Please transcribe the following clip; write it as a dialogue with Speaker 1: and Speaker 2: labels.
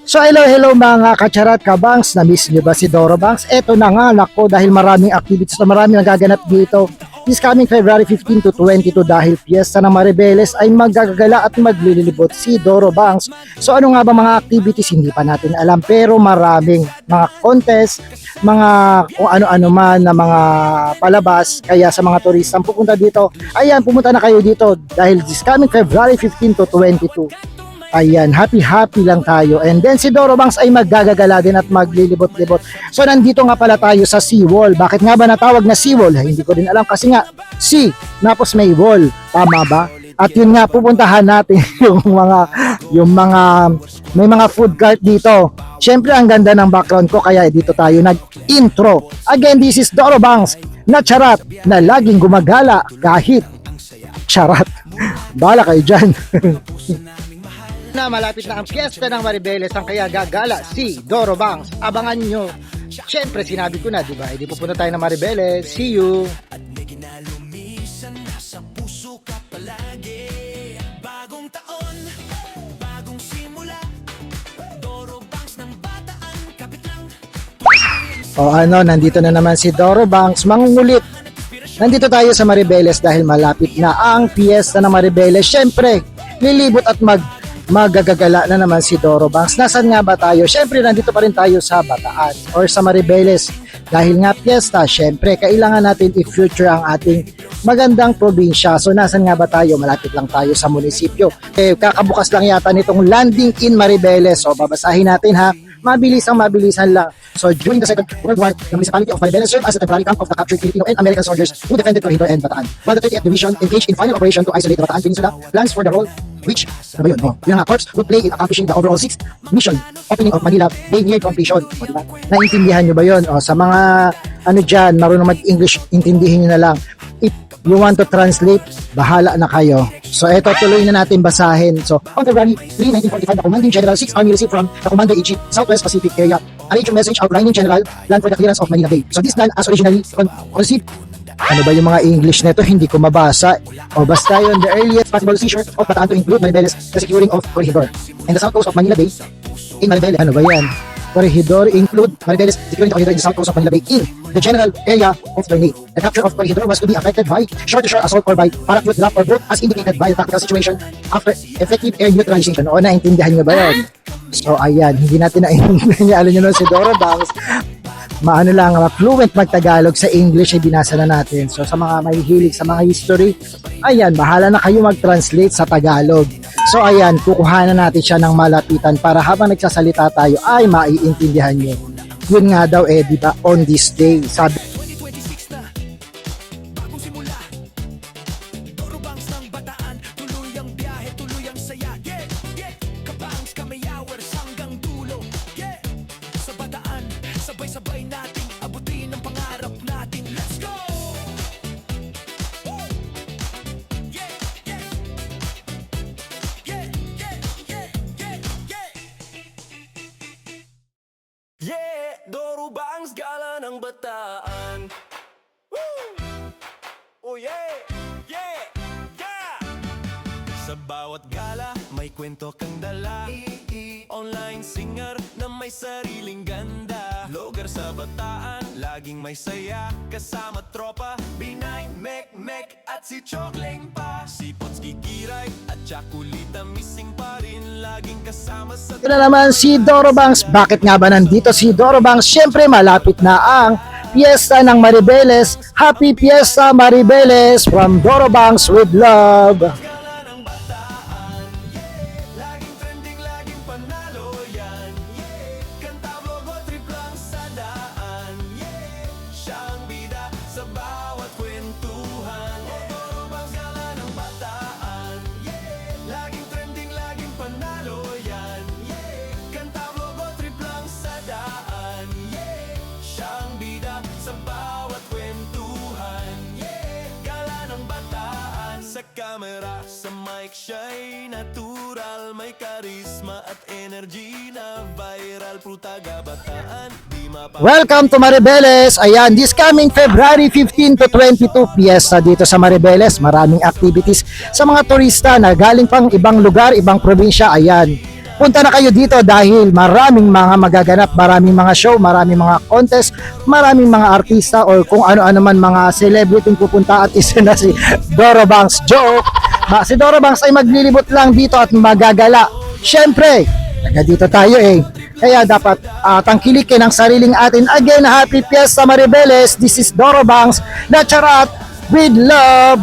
Speaker 1: So hello mga kacharat kabangs, na-miss nyo ba si Doro Banks? Eto na nga, nako, dahil maraming activities na maraming nagaganap dito this coming February 15 to 22 dahil piyesta ng Maribeles ay magagala at maglilibot si Doro Banks. So ano nga ba mga activities, hindi pa natin alam, pero maraming mga contest, mga kung ano-ano man na mga palabas, kaya sa mga turistang pupunta dito, ayan, pumunta na kayo dito dahil this coming February 15 to 22. Ayan, happy lang tayo. And then si Doro Banks ay maggagagala din at maglilibot-libot. So nandito nga pala tayo sa seawall. Bakit nga ba natawag na seawall? Hindi ko din alam kasi nga sea, tapos may wall. Tama ba? At yun nga, pupuntahan natin yung mga may mga food cart dito. Syempre ang ganda ng background ko kaya dito tayo nag-intro. Again, this is Doro Banks na charat na laging gumagala kahit charat. Bahala kayo dyan. Na malapit na ang piyesta ng Maribeles, ang kaya gagala si Doro Banks. Abangan nyo. Siyempre sinabi ko na, di ba? Hindi pupunta tayo ng Maribeles. See you. At may kinalumisan nasa puso ka palagi. Bagong taon, bagong simula. Doro Banks ng bataan, kapit lang. O ano, nandito na naman si Doro Banks, mangungulit. Nandito tayo sa Maribeles dahil malapit na ang piyesta ng Maribeles. Siyempre, lilibot at magagagala na naman si Doro Banks. Nasaan nga ba tayo? Syempre nandito pa rin tayo sa Bataan or sa Maribeles. Dahil nga piyesta, syempre kailangan natin i-future ang ating magandang probinsya. So nasaan nga ba tayo? Malapit lang tayo sa munisipyo. Kakabukas lang yata nitong landing in Maribeles. So babasahin natin ha. Mabilisan lang. So during the Second World War, the municipality of Maribeles served as a temporary camp of the captured Filipino and American soldiers who defended Corregidor and Bataan. While the 30th Division engaged in final operation to isolate the Bataan Peninsula, plans for the role which, ano ba yun? Yung nga corps would play in accomplishing the overall 6th mission opening of Manila Bay near completion. O, diba? Naintindihan nyo ba yun? O, sa mga ano dyan, marunong mag-English, intindihin nyo na lang. If you want to translate, bahala na kayo. So eto, tuloy na natin basahin. So on February 3, 1945, the Commanding General 6th Army received from the Commander-in-Chief Southwest Pacific Area a radio message outlining general plan for the clearance of Manila Bay. So this plan as originally conceived. Ano ba yung mga English nito? Hindi ko mabasa. O basta yun, the earliest possible seizure of Bataan to include Maribeles, the securing of Corregidor and the south coast of Manila Bay in Maribeles. Ano ba yan? Corregidor include Maribeles, securing the Corregidor in the south coast of Manila Bay in the general area of Ternate. The capture of Corregidor was to be affected by shore-to-shore assault or by parachute drop or boat as indicated by the tactical situation after effective air neutralization. O, naintindihan nyo ba yan? So ayan, hindi natin naintindihan nyo na si Doro Banks. Maano lang, fluent magtagalog sa English ay binasa na natin. So sa mga mahihilig sa mga history, ayan, bahala na kayo mag-translate sa Tagalog. So ayan, kukuhanan natin siya ng malapitan para habang nagsasalita tayo ay maiintindihan nyo. Yun nga daw di ba, on this day, sabi.
Speaker 2: Sabay nating abutin ang pangarap natin. Let's go! Yeah, yeah. Yeah, yeah, yeah, yeah, yeah. Yeah, Doro Banks, gala ng Bataan. Woo! Oh yeah, yeah, yeah. Sa bawat gala, may kwento kang dala. Online singer na may sariling ganda. Lugar sa Bataan, laging may saya. Kasama tropa, Binay, Mek at si Chokling pa. Si Pots Kikiray at Chakulita missing pa rin. Laging kasama sa...
Speaker 1: Ito na naman si Doro Banks. Bakit nga ba nandito si Doro Banks? Siyempre malapit na ang piyesta ng Maribeles. Happy Fiesta Maribeles from Doro Banks with love.
Speaker 2: Camera sa mic siya'y natural. May karisma at energy na viral. Prutaga Bataan, di
Speaker 1: Welcome to Maribeles. Ayan, this coming February 15 to 22, piyesta dito sa Maribeles. Maraming activities sa mga turista na galing pang ibang lugar, ibang probinsya. Ayan, punta na kayo dito dahil maraming mga magaganap, maraming mga show, maraming mga contest, maraming mga artista or kung ano-ano man mga celebrity pupunta at isa na si Doro Banks. Joke! Si Doro Banks ay maglilibot lang dito at magagala. Syempre, taga dito tayo eh. Kaya dapat tangkilikin ang sariling atin. Again, happy Fiesta Maribeles. This is Doro Banks, na charat with love.